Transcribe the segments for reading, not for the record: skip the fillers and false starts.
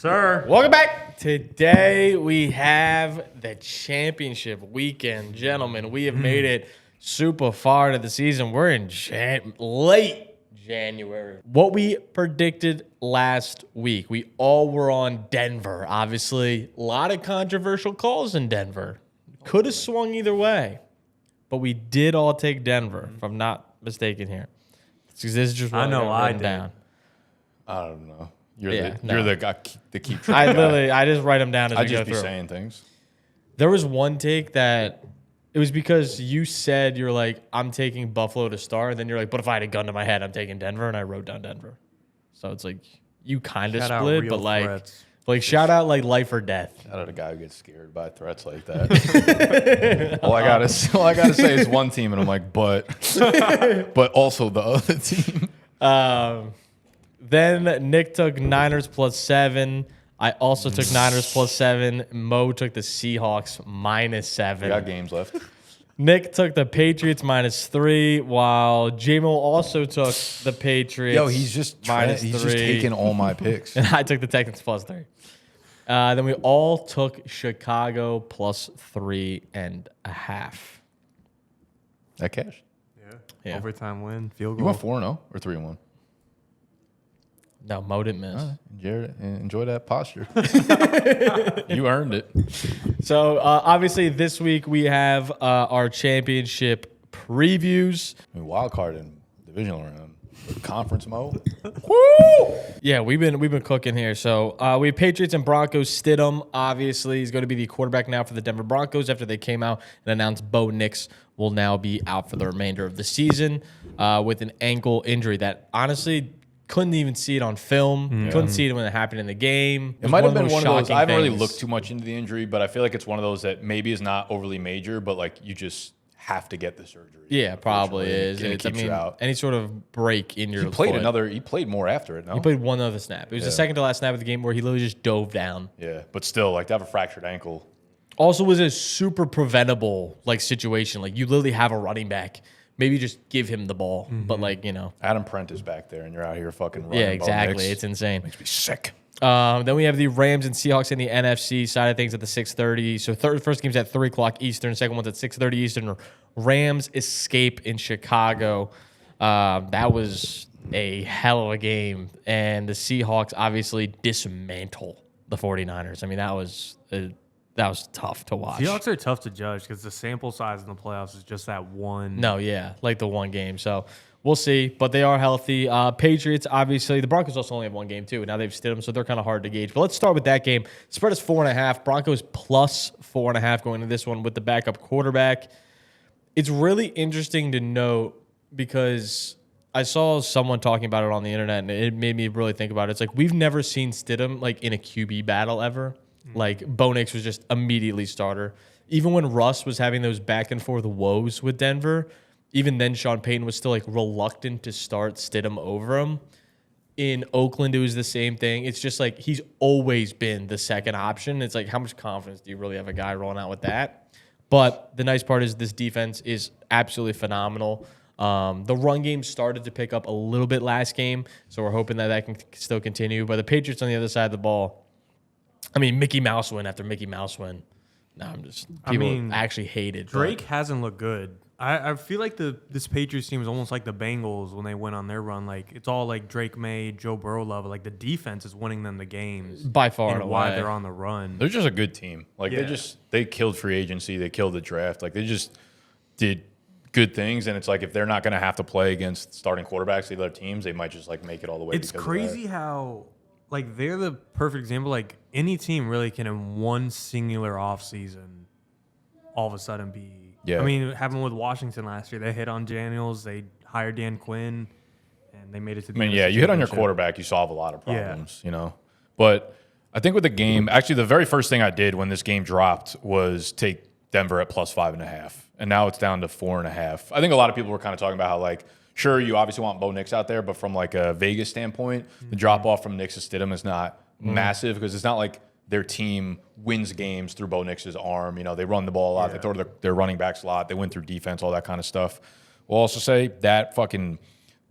sir. Welcome back. Today we have the championship weekend. Gentlemen, we have made it super far into the season. We're in late January. What we predicted last week, we all were on Denver. Obviously, a lot of controversial calls in Denver. Could have swung either way, but we did all take Denver, if I'm not mistaken here. This is just what I know I did. down. I don't know. You're No. the guy that keep track. I just write them down as I we go just be through. saying things. There was one take that it was because you said you're like, I'm taking Buffalo to start, and then you're like, but if I had a gun to my head, I'm taking Denver, and I wrote down Denver. So it's like you kind of Shout out split, real but like, threats. shout out like life or death. Shout out a guy who gets scared by threats like that. all I gotta say is one team, and I'm like, but also the other team. Then Nick took Niners +7. I also took Niners +7. Mo took the Seahawks -7. We got games left. Nick took the Patriots -3, while J-Mo also took the Patriots. Yo, he's just taking all my picks. And I took the Texans +3. Then we all took Chicago +3.5. That cash. Yeah. Overtime win, field You goal. went 4-0 or 3-1. No, Mo didn't miss. Jared, enjoy that posture. You earned it. So obviously this week we have our championship previews. I mean, wild card in divisional round, conference mode. Woo! Yeah, we've been cooking here. So we have Patriots and Broncos. Stidham, obviously, is going to be the quarterback now for the Denver Broncos after they came out and announced Bo Nix will now be out for the remainder of the season with an ankle injury that honestly couldn't even see it on film. Couldn't see it when it happened in the game. It might have been one of those. shocking I haven't really things. looked too much into the injury, but I feel like it's one of those that maybe is not overly major, but like you just have to get the surgery. Yeah, probably is. And it keeps you out. Any sort of break in your He played foot. He played more after it. No, He played one other snap. It was the second to last snap of the game where he literally just dove down. yeah, but still, like to have a fractured ankle. Also was a super preventable like situation. Like you literally have a running back. Maybe just give him the ball. But like, Adam Prentice back there, and you're out here fucking running. yeah, Bo exactly. Nix. It's insane. Makes me sick. Then we have the Rams and Seahawks in the NFC side of things at the 6:30. So first game's at 3 o'clock Eastern. Second one's at 6:30 Eastern. Rams escape in Chicago. That was a hell of a game. And the Seahawks obviously dismantle the 49ers. I mean, that was tough to watch. Seahawks are tough to judge because the sample size in the playoffs is just that one. No, yeah, like the one game. So we'll see, but they are healthy. Patriots, obviously. The Broncos also only have one game, too. And now they've stood them, so they're kind of hard to gauge. But let's start with that game. Spread is 4.5. Broncos +4.5 going into this one with the backup quarterback. It's really interesting to note because I saw someone talking about it on the internet, and it made me really think about it. It's like we've never seen Stidham like in a QB battle ever. Like Bo Nix was just immediately starter. Even when Russ was having those back and forth woes with Denver, even then Sean Payton was still like reluctant to start Stidham over him. In Oakland, it was the same thing. It's just like he's always been the second option. It's like how much confidence do you really have a guy rolling out with that? But the nice part is this defense is absolutely phenomenal. The run game started to pick up a little bit last game, so we're hoping that can still continue. But the Patriots on the other side of the ball, I mean, Mickey Mouse win after Mickey Mouse win. No, people actually hated Drake hasn't looked good. I feel like this Patriots team is almost like the Bengals when they went on their run. Like it's all like Drake May, Joe Burrow level. Like the defense is winning them the games by far and and why away. they're on the run. They're just a good team. Like Yeah. they killed free agency. They killed the draft. Like they just did good things. And it's like if they're not going to have to play against starting quarterbacks of other teams, they might just like make it all the way. It's crazy how like they're the perfect example. Like any team really can in one singular offseason all of a sudden be. Yeah. I mean, it happened with Washington last year. They hit on Daniels. They hired Dan Quinn, and they made it to the I mean, NFC yeah, you hit on your Championship. quarterback, you solve a lot of problems, But I think with the game, actually, the very first thing I did when this game dropped was take Denver at +5.5, and now it's down to 4.5. I think a lot of people were kind of talking about how, like, sure, you obviously want Bo Nix out there, but from like a Vegas standpoint, the drop off from Nix to Stidham is not massive because it's not like their team wins games through Bo Nix's arm. They run the ball a lot. They throw their running backs a lot. They win through defense, all that kind of stuff. We'll also say that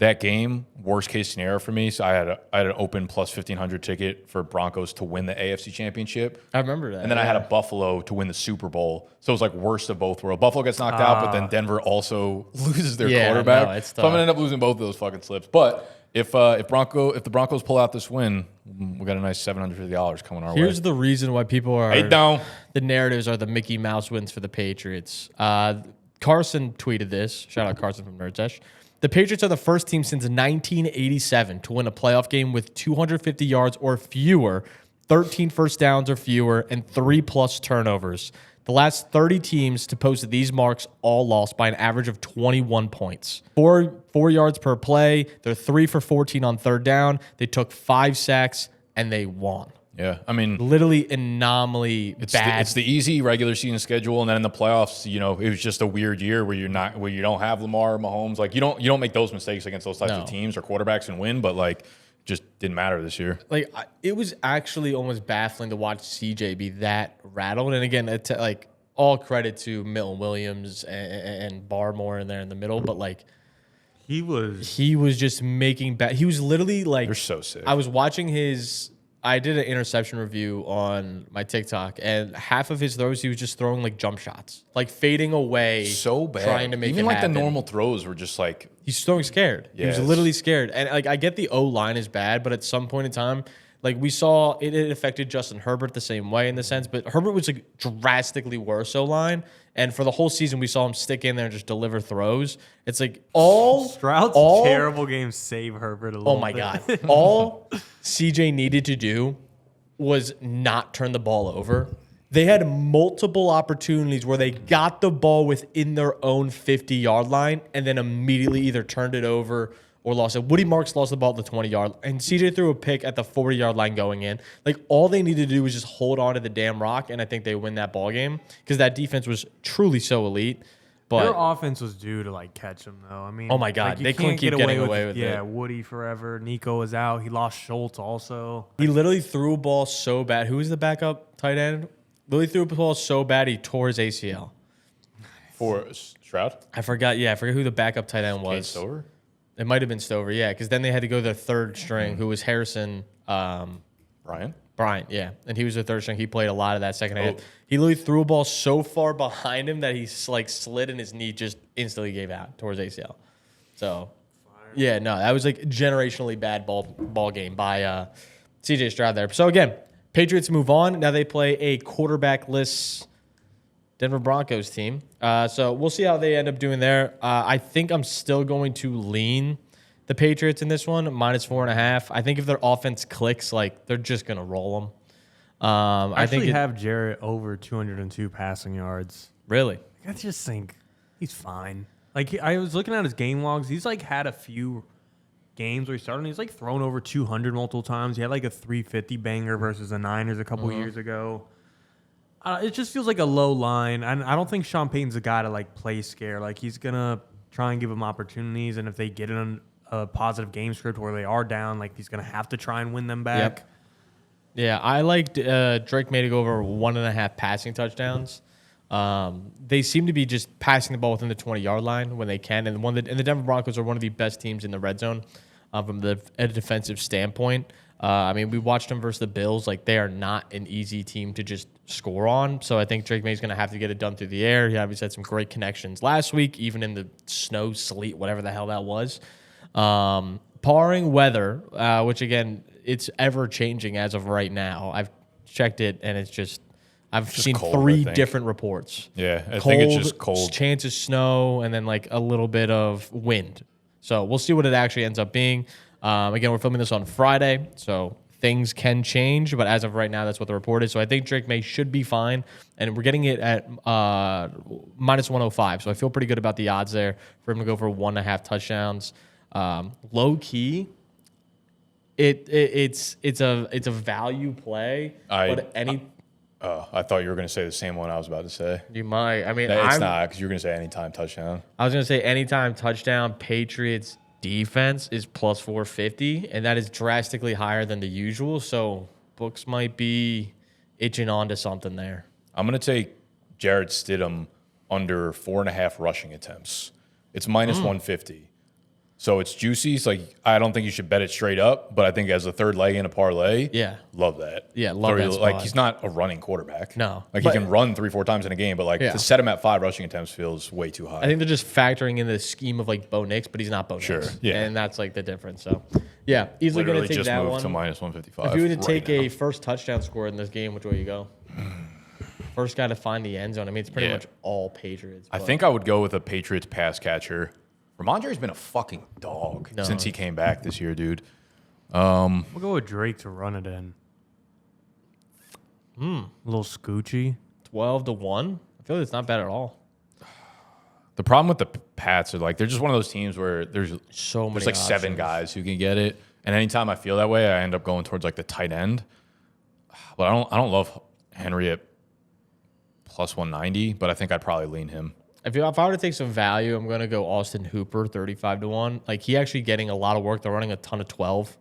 that game, worst case scenario for me. So I had an open plus 1,500 ticket for Broncos to win the AFC Championship. I remember that. And then I had a Buffalo to win the Super Bowl. So it was like worst of both worlds. Buffalo gets knocked out, but then Denver also loses their quarterback. No, it's so I'm gonna end up losing both of those fucking slips. But if the Broncos pull out this win, we got a nice $750 coming our way. Here's the reason why people are the narratives are the Mickey Mouse wins for the Patriots. Carson tweeted this. Shout out Carson from Nerdsesh. The Patriots are the first team since 1987 to win a playoff game with 250 yards or fewer, 13 first downs or fewer, and 3+ turnovers. The last 30 teams to post these marks all lost by an average of 21 points. 4 yards per play. They're 3 for 14 on third down. They took 5 sacks, and they won. Yeah, I mean, literally anomaly bad. It's the easy regular season schedule, and then in the playoffs, it was just a weird year where you don't have Lamar, Mahomes. Like you don't make those mistakes against those types of teams or quarterbacks and win, but like just didn't matter this year. Like it was actually almost baffling to watch CJ be that rattled. And again, it's like all credit to Milton Williams and Barmore in there in the middle, but like he was just making bad. He was literally like, they're so sick. I was watching I did an interception review on my TikTok, and half of his throws, he was just throwing like jump shots, like fading away. So bad. Trying to make even it like happen. the normal throws were just like. He's throwing scared. He was literally scared. And like I get the O-line is bad, but at some point in time, like we saw it affected Justin Herbert the same way in the sense, but Herbert was like drastically worse O-line. And for the whole season, we saw him stick in there and just deliver throws. It's like Stroud's terrible games save Herbert a little bit. Oh my God. All CJ needed to do was not turn the ball over. They had multiple opportunities where they got the ball within their own 50-yard line and then immediately either turned it over or lost it. Woody Marks lost the ball at the 20-yard line, and CJ threw a pick at the 40-yard line going in. Like, all they needed to do was just hold on to the damn rock, and I think they win that ball game because that defense was truly so elite. But their offense was due to like catch him though. I mean, oh my God, they couldn't keep getting away with it. Yeah, Woody forever. Nico was out. He lost Schultz also. He literally threw a ball so bad. Who was the backup tight end? Literally threw a ball so bad he tore his ACL. For Stroud? I forgot. Yeah, I forget who the backup tight end was. Kane Stover? It might have been Stover. Yeah, because then they had to go their third string, who was Harrison. Bryant, yeah. And he was the third string. He played a lot of that second half. He literally threw a ball so far behind him that he like slid and his knee just instantly gave out towards ACL. So, yeah, no, that was like generationally bad ball game by CJ Stroud there. So, again, Patriots move on. Now they play a quarterback-less Denver Broncos team. So we'll see how they end up doing there. I think I'm still going to lean the Patriots in this one, -4.5. I think if their offense clicks, like they're just gonna roll them. I think have Jarrett over 202 passing yards. Really? I just think he's fine. Like I was looking at his game logs. He's like had a few games where he started. And he's like thrown over 200 multiple times. He had like a 350 banger versus the Niners a couple years ago. It just feels like a low line. I don't think Sean Payton's the guy to like play scare. Like he's gonna try and give them opportunities, and if they get in a positive game script where they are down, like he's gonna have to try and win them back. Yep. Yeah, I liked Drake May to go over 1.5 passing touchdowns. They seem to be just passing the ball within the 20-yard line when they can, and the Denver Broncos are one of the best teams in the red zone from a defensive standpoint. I mean, we watched them versus the Bills. Like, they are not an easy team to just score on. So I think Drake May's going to have to get it done through the air. He obviously had some great connections last week, even in the snow, sleet, whatever the hell that was. Barring weather, which, again, it's ever-changing as of right now. I've checked it, and it's just I've seen cold, 3 different reports. Yeah, I think it's just cold. Chance of snow, and then, like, a little bit of wind. So we'll see what it actually ends up being. Again, we're filming this on Friday, so things can change, but as of right now, that's what the report is. So I think Drake May should be fine, and we're getting it at -105. So I feel pretty good about the odds there for him to go for 1.5 touchdowns. Low key, it's a value play, but any. I thought you were going to say the same one I was about to say. You might. I mean, it's not because you're going to say anytime touchdown. I was going to say anytime touchdown. Patriots defense is +450, and that is drastically higher than the usual. So books might be itching onto something there. I'm going to take Jarrett Stidham under 4.5 rushing attempts. It's -150. So it's juicy. It's like, I don't think you should bet it straight up, but I think as a third leg in a parlay, love that. Yeah, love that Like, spot. he's not a running quarterback. No. Like, he can run 3-4 times in a game, but like Yeah. to set him at 5 rushing attempts feels way too high. I think they're just factoring in the scheme of like Bo Nix, but he's not Bo Nix. Sure, yeah. And that's like the difference. So, yeah, easily going Literally to take just that moved one. to minus 155. If you were to right take now. a first touchdown score in this game, which way you go? First guy to find the end zone. I mean, it's pretty much all Patriots. I but- think I would go with a Patriots pass catcher. Ramondre's been a fucking dog since he came back this year, dude. We'll go with Drake to run it in. A little scoochy. 12-1. I feel like it's not bad at all. The problem with the Pats are like they're just one of those teams where there's So many there's like 7 options. guys who can get it, and anytime I feel that way, I end up going towards like the tight end. But I don't love Henry at plus 190, but I think I'd probably lean him. If I were to take some value, I'm going to go Austin Hooper, 35-1. Like, he actually getting a lot of work. They're running a ton of 12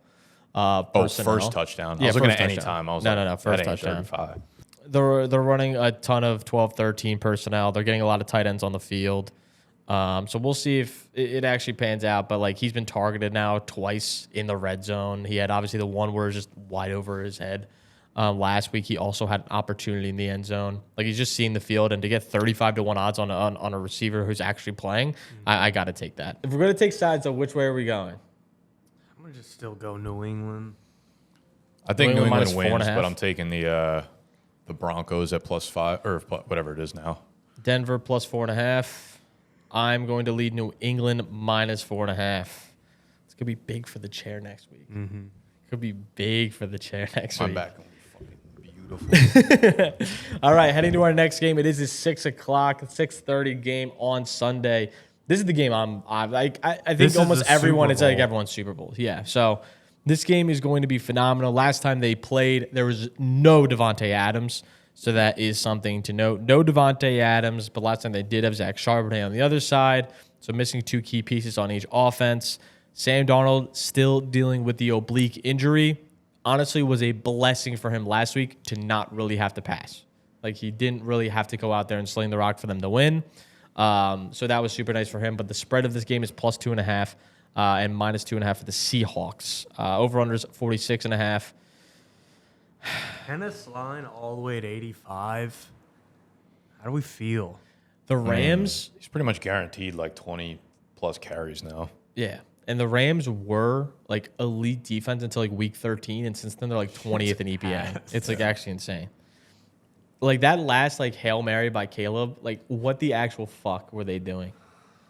personnel. First touchdown. I Yeah, was looking first at any touchdown. time. I was No, like, no, no, that first ain't touchdown. 35. They're running a ton of 12, 13 personnel. They're getting a lot of tight ends on the field. So we'll see if it actually pans out. But, like, he's been targeted now twice in the red zone. He had, obviously, the one where it was just wide over his head. Last week, he also had an opportunity in the end zone. Like, he's just seeing the field, and to get 35-1 odds on a receiver who's actually playing, I got to take that. If we're going to take sides, though, which way are we going? I'm going to just still go New England. I think New New England England minus wins, 4.5. but I'm taking the Broncos at plus 5 or whatever it is now. Denver plus 4.5. I'm going to lead New England minus 4.5. It's going to be big for the chair next week. Could be big for the chair next My week. back gonna be fucking beautiful. All right, heading to our next game. It is a 6 o'clock, 6:30 game on Sunday. This is the game I This think is almost the everyone, Super it's like Bowl. everyone's Super Bowl. Yeah, so this game is going to be phenomenal. Last time they played, there was no Devontae Adams, so that is something to note. No Devontae Adams, but last time they did have Zach Charbonnet on the other side, so missing 2 key pieces on each offense. Sam Darnold still dealing with the oblique injury. Honestly, was a blessing for him last week to not really have to pass. Like, he didn't really have to go out there and sling the rock for them to win. So that was super nice for him. But the spread of this game is plus 2.5 and minus 2.5 for the Seahawks. Over-unders 46.5. Tennis line all the way at 85. How do we feel? The Rams, He's pretty much guaranteed like 20 plus carries now. yeah. And the Rams were like elite defense until like week 13. And since then, they're like 20th in EPA. It's like actually insane. Like that last like Hail Mary by Caleb, like what the actual fuck were they doing?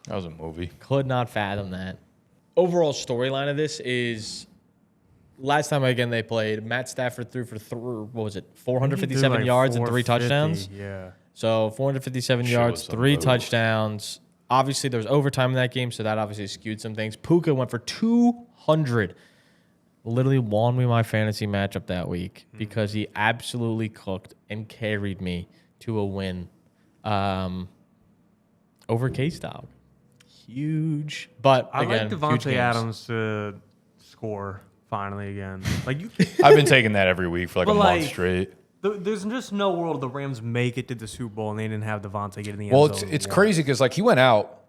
That was a movie. Could not fathom that. Overall storyline of this is last time again they played, Matt Stafford threw for what was it, 457 Like yards and 3 450, touchdowns. Yeah. So 457 Shit yards, was 3 unbelievable. touchdowns. Obviously, there was overtime in that game, so that obviously skewed some things. Puka went for 200. Literally won me my fantasy matchup that week because he absolutely cooked and carried me to a win over K-Style. Huge. But I again, like huge Devontae games. Adams to score finally again. Like you, I've been taking that every week for like But, a month like, straight. there's just no world the Rams make it to the Super Bowl and they didn't have Devontae get in the end Well, zone. it's once. crazy because like he went out,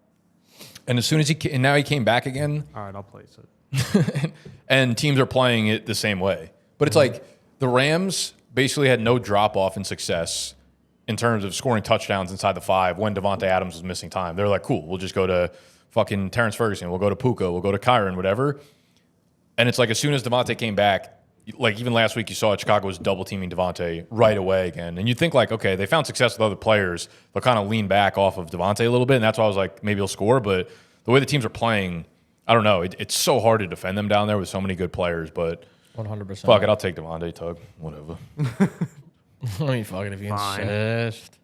and as soon as and now he came back again, All right, I'll place it. and teams are playing it the same way. But it's like the Rams basically had no drop off in success in terms of scoring touchdowns inside the 5 when Devontae Adams was missing time. They're like, cool, we'll just go to fucking Terrence Ferguson, we'll go to Puka, we'll go to Kyron, whatever. And it's like as soon as Devontae came back, like even last week you saw Chicago was double teaming Devontae right away again. And you think like, okay, they found success with other players. They'll kind of lean back off of Devontae a little bit. And that's why I was like, maybe he'll score. But the way the teams are playing, I don't know. It's so hard to defend them down there with so many good players. But 100%. fuck it, I'll take Devontae, Tug. Whatever. I mean, fuck it if you Fine. insist.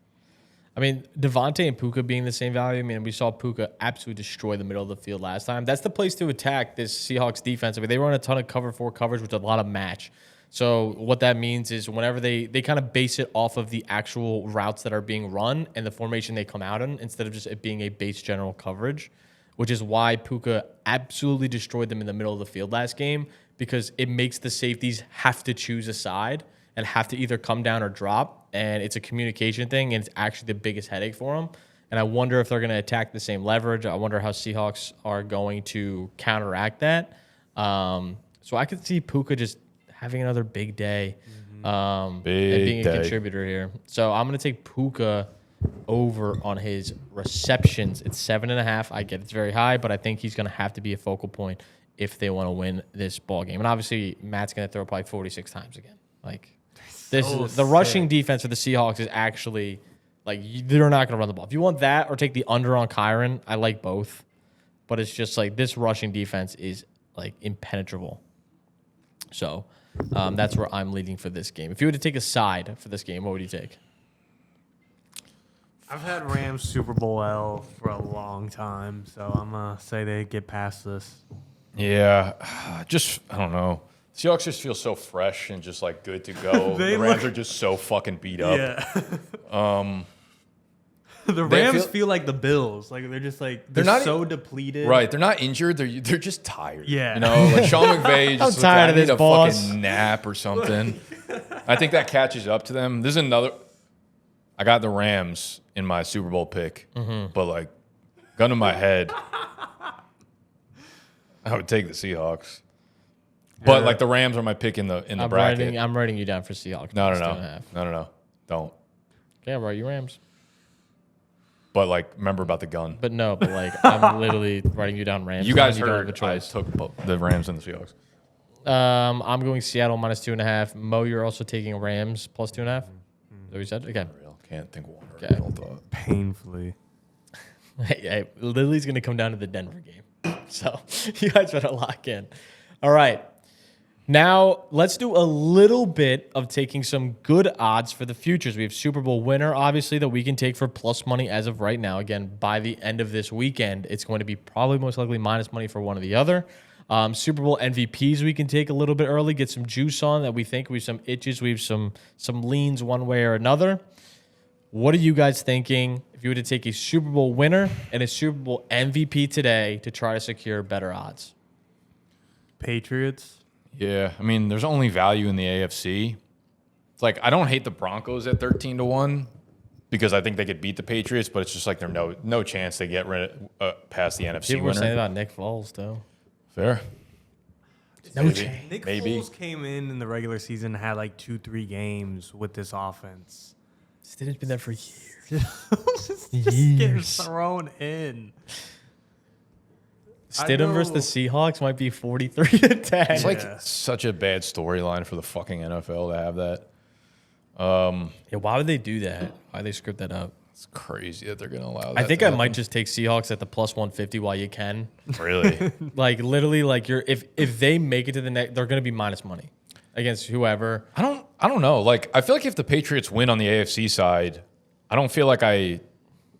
I mean, Devontae and Puka being the same value. I mean, we saw Puka absolutely destroy the middle of the field last time. That's the place to attack this Seahawks defense. I mean, they run a ton of cover 4 coverage with a lot of match. So what that means is whenever they kind of base it off of the actual routes that are being run and the formation they come out in instead of just it being a base general coverage, which is why Puka absolutely destroyed them in the middle of the field last game because it makes the safeties have to choose a side and have to either come down or drop. And it's a communication thing, and it's actually the biggest headache for them. And I wonder if they're going to attack the same leverage. I wonder how Seahawks are going to counteract that. So I could see Puka just having another big day and being a contributor here. So I'm going to take Puka over on his receptions. It's 7.5. I get it's very high, but I think he's going to have to be a focal point if they want to win this ball game. And obviously, Matt's going to throw probably 46 times again. Like the rushing defense for the Seahawks is actually like they're not going to run the ball. If you want that or take the under on Kyron, I like both. But it's just like this rushing defense is like impenetrable. So that's where I'm leading for this game. If you were to take a side for this game, what would you take? I've had Rams Super Bowl L for a long time, so I'm going to say they get past this. Yeah, I don't know. Seahawks just feel so fresh and just like good to go. The Rams are just so fucking beat up. Yeah. The Rams feel like the Bills. Like they're just like they're not so depleted. Right. They're not injured. They're just tired. Yeah. You know, like Sean McVay just I'm tired of this, need a boss. fucking nap or something. I think that catches up to them. This is another. I got the Rams in my Super Bowl pick, but like gun to my head, I would take the Seahawks. But like the Rams are my pick in the bracket. I'm writing you down for Seahawks. No. Don't. Okay, I'll write you Rams. But like, remember about the gun. But like I'm literally writing you down Rams. You guys don't have heard a choice. I took both the Rams and the Seahawks. I'm going Seattle -2.5. Mo, you're also taking Rams +2.5. Is that what you said? Okay. Can't think of one. Okay. Painfully. Hey, Lily's going to come down to the Denver game. So you guys better lock in. All right. Now, let's do a little bit of taking some good odds for the futures. We have Super Bowl winner, obviously, that we can take for plus money as of right now. Again, by the end of this weekend, it's going to be probably most likely minus money for one or the other. Super Bowl MVPs we can take a little bit early, get some juice on that we think we have some itches, we have some leans one way or another. What are you guys thinking if you were to take a Super Bowl winner and a Super Bowl MVP today to try to secure better odds? Patriots. Yeah, I mean, there's only value in the AFC. It's like I don't hate the Broncos at 13-1 because I think they could beat the Patriots, but it's just like there's no chance they get past the NFC People were winner. saying about Nick Foles, though. Fair. No chance. Nick Foles came in the regular season and had like 2-3 games with this offense. Stidham's been there for years. just getting thrown in. Stidham versus the Seahawks might be 43-10. It's like such a bad storyline for the fucking NFL to have that. Yeah, why would they do that? Why they script that up? It's crazy that they're going to allow that. I think I might just take Seahawks at the +150 while you can. Really? Like literally, like if they make it to the next, they're going to be minus money against whoever. I don't know. Like I feel like if the Patriots win on the AFC side, I don't feel like I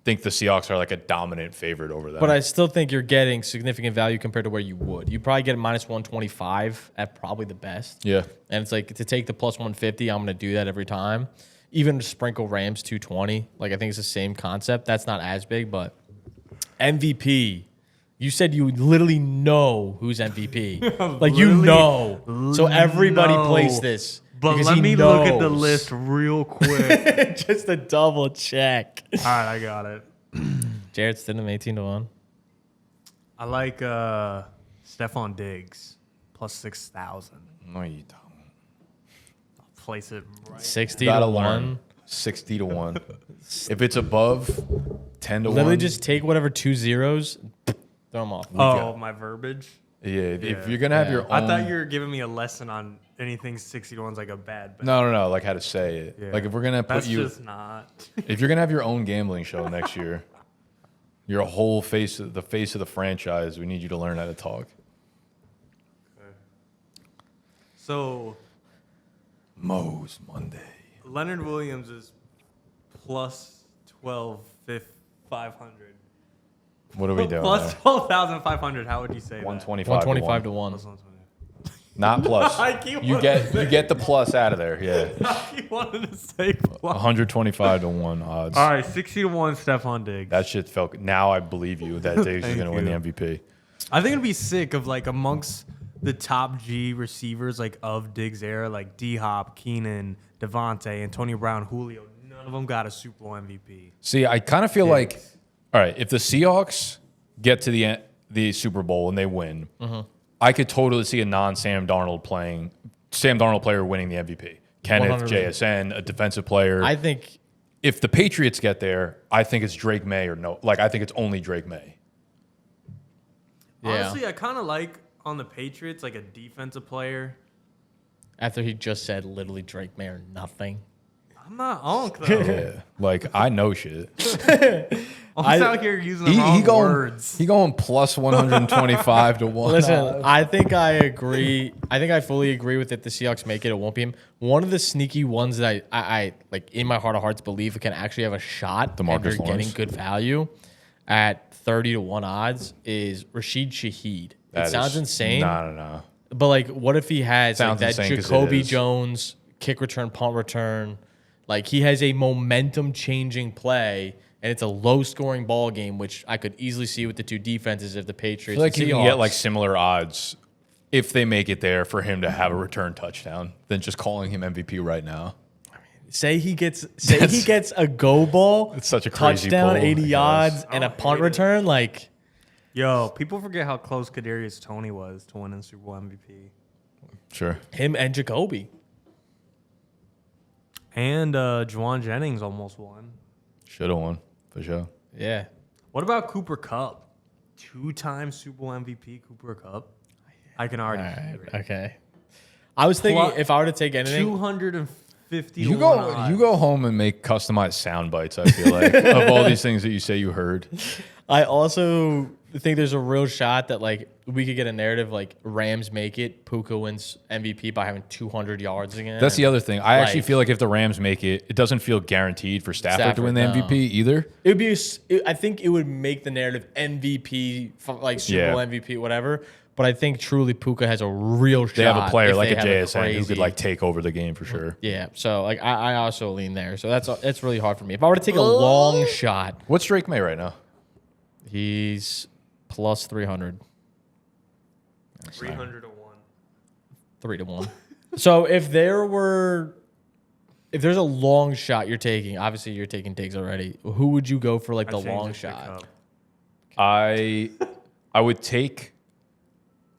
think the Seahawks are like a dominant favorite over them. But I still think you're getting significant value compared to where you would. You probably get -125 at probably the best. Yeah. And it's like to take the +150, I'm going to do that every time. Even to sprinkle Rams 220. Like I think it's the same concept. That's not as big, but MVP. You said you literally know who's MVP. Like you know. So everybody plays this. But let me look at the list real quick. Just to double check. All right, I got it. Jared Stidham 18-1. I like Stephon Diggs +6,000. No, you don't. I'll place it right. 60-1. 60-1. If it's above 10-1. Literally just take whatever 2 zeros, throw them off. My verbiage. Yeah, if you're gonna have your own. I thought you were giving me a lesson on anything 60-1's like a bad bet. No, like how to say it. Yeah. Like if we're gonna put That's you. just not. If you're gonna have your own gambling show next year, you're a whole face of the franchise. We need you to learn how to talk. Okay. So, Mo's Monday. Leonard Williams is +12,500. What are we doing? +12,500. How would you say that? 125 to 1. Not plus. I keep you get the plus out of there. Yeah. I keep wanting to say plus. 125 to 1 odds. All right, 60-1 Stephon Diggs. That shit felt. Now I believe you that Diggs is going to win the MVP. I think it'd be sick of like amongst the top G receivers like of Diggs era, like D-Hop, Keenan, Devontae, Antonio Brown, Julio. None of them got a Super Bowl MVP. See, I kind of feel like All right, if the Seahawks get to the Super Bowl and they win, I could totally see a non-Sam Darnold player winning the MVP. Kenneth, 100%. JSN, a defensive player. I think if the Patriots get there, I think it's Drake May or no. Like, I think it's only Drake May. Yeah. Honestly, I kind of like on the Patriots like a defensive player. after he just said literally Drake May or nothing. I'm not Onk though. Yeah, like I know shit. Onk's out here using the wrong words. He going plus 125 to 1. Listen, I think I agree. I think I fully agree with it. The Seahawks make it. It won't be him. One of the sneaky ones that I like in my heart of hearts believe can actually have a shot. DeMarcus and you're Lawrence. getting good value at 30 to 1 odds is Rashid Shaheed. It sounds insane. No. But like, what if he has like Sounds that insane 'cause it Jacoby is. Jones kick return, punt return? Like he has a momentum changing play, and it's a low scoring ball game, which I could easily see with the two defenses if the I Patriots feel like and you can get like Seahawks- similar odds if they make it there for him to have a return touchdown than just calling him MVP right now. Say he gets a go ball, It's such a crazy touchdown, pull, 80 I guess. yards, I and a don't punt hate it. return. Like, Yo, people forget how close Kadarius Toney was to winning Super Bowl MVP. Sure. him and Jacoby. And Juwan Jennings almost won. Should have won for sure. Yeah. What about Cooper Kupp? 2-time Super Bowl MVP Cooper Kupp. I can already All right. hear it. Okay. I was thinking Plus if I were to take anything, 250 You to 1 go odds. you go home and make customized sound bites, I feel like, of all these things that you say you heard. I also think there's a real shot that like we could get a narrative like Rams make it, Puka wins MVP by having 200 yards again. That's the other thing. I actually Like- feel like if the Rams make it, it doesn't feel guaranteed for Stafford to win the Stafford, no. MVP either. It would be. I think it would make the narrative MVP, like Super Bowl MVP, whatever. But I think truly Puka has a real shot. They have a player if like they a have JSN who crazy- could like take over the game for sure. Yeah. So like I also lean there. So that's really hard for me. If I were to take a long shot, What's Drake May right now? he's plus 300, 300 to 1. 3 to 1. So if there's a long shot you're taking, obviously you're taking takes already. Who would you go for like the I changed long it to shot? Kupp. I would take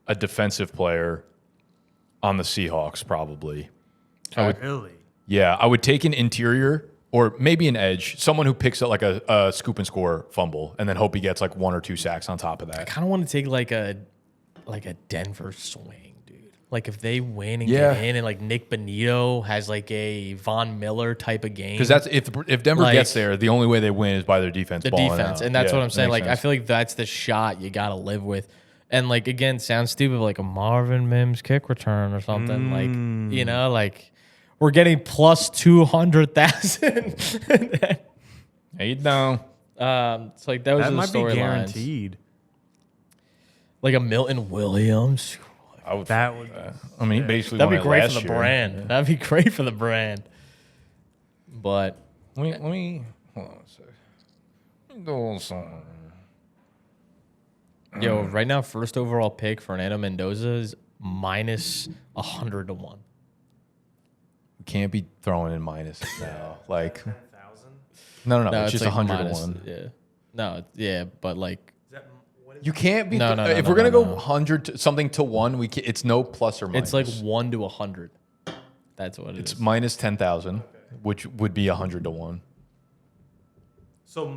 a defensive player on the Seahawks probably. Really? Yeah, I would take an interior or maybe an edge, someone who picks up like a scoop and score fumble and then hope he gets like 1 or 2 sacks on top of I that. kind of want to take like a Denver swing, dude. Like if they win and Yeah. get in, and like Nick Bonito has like a Von Miller type of game. Because that's if Denver Like- gets there, the only way they win is by their defense. the balling defense, out. and that's Yeah, what I'm saying. makes Like I sense. feel like that's the shot you gotta live with. And like again, sounds stupid, but like a Marvin Mims kick return or something. Like like we're getting plus 200,000. Hey, you know. It's like those That are the might be storylines. guaranteed. Like a Milton Williams. I would, That would I mean, he basically That'd be won it great last for the year. brand. That'd be great for the brand. But Let me hold on a sec. Let me go on something. yo, right now, first overall pick Fernando Mendoza is minus 100 to 1. We can't be throwing in minuses now. Like, 10,000. no, No, it's just like 100 minus- to 1. Yeah. No, yeah, but like Is that what is You can't be. No, no, if no, we're gonna no, go no. 100 to, something to 1, it's no plus or minus. it's like 1 to 100. That's what It's is. minus 10,000, which would be 100 to 1. So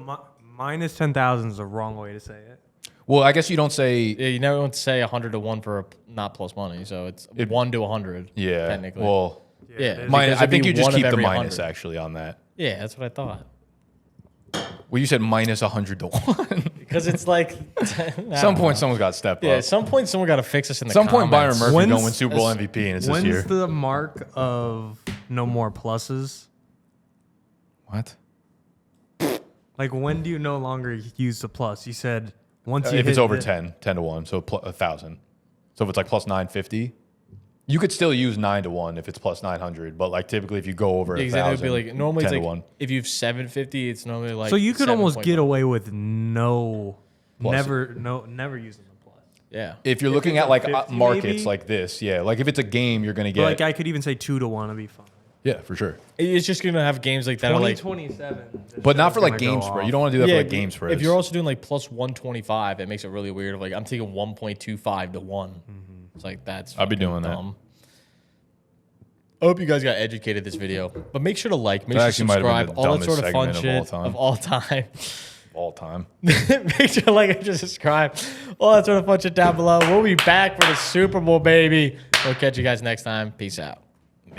minus 10,000 is the wrong way to say it. Well, I guess you don't say. Yeah, you never want to say 100 to 1 for a not plus money, so it's 1 to 100. Yeah. technically. Well, yeah, it is. minus. because I it'd think be you just one of keep the every minus 100. actually on that. Yeah, that's what I thought. Well, you said minus 100 to 1. Because it's like At some point, someone's got to step Yeah, up. at some point someone got to fix us in the At some point, Byron comments. Murphy When's- going to win Super Bowl MVP, and it's this When's year. the mark of no more pluses? What? Like when do you no longer use the plus? You said once you If it's hit over the- 10 to 1, so 1,000. So if it's like plus 950, you could still use 9 to 1 if it's plus 900. But like typically, if you go over Yeah, 'cause then it 1,000, would be like normally 10 it's to like 1. if you have 750, it's normally like So you could almost get 7.1. away with never using the plus. Yeah, If you're If looking it's at a like 50 markets maybe? like this, yeah. Like if it's a game, you're going to But get. like I could even say 2 to 1 to be fine. Yeah, for sure. It's just going to have games like that. Are like 2027. But not for like game spread. You don't want to do that for like game spreads. If you're also doing like plus 125, it makes it really weird. Like I'm taking 1.25 to 1. It's like that's. I'll be doing dumb. I hope you guys got educated this video. But make sure to like, make sure to subscribe, all that sort of fun shit of all time. All time. Make sure to like and just subscribe. All that sort of fun shit down below. We'll be back for the Super Bowl, baby. We'll catch you guys next time. Peace out.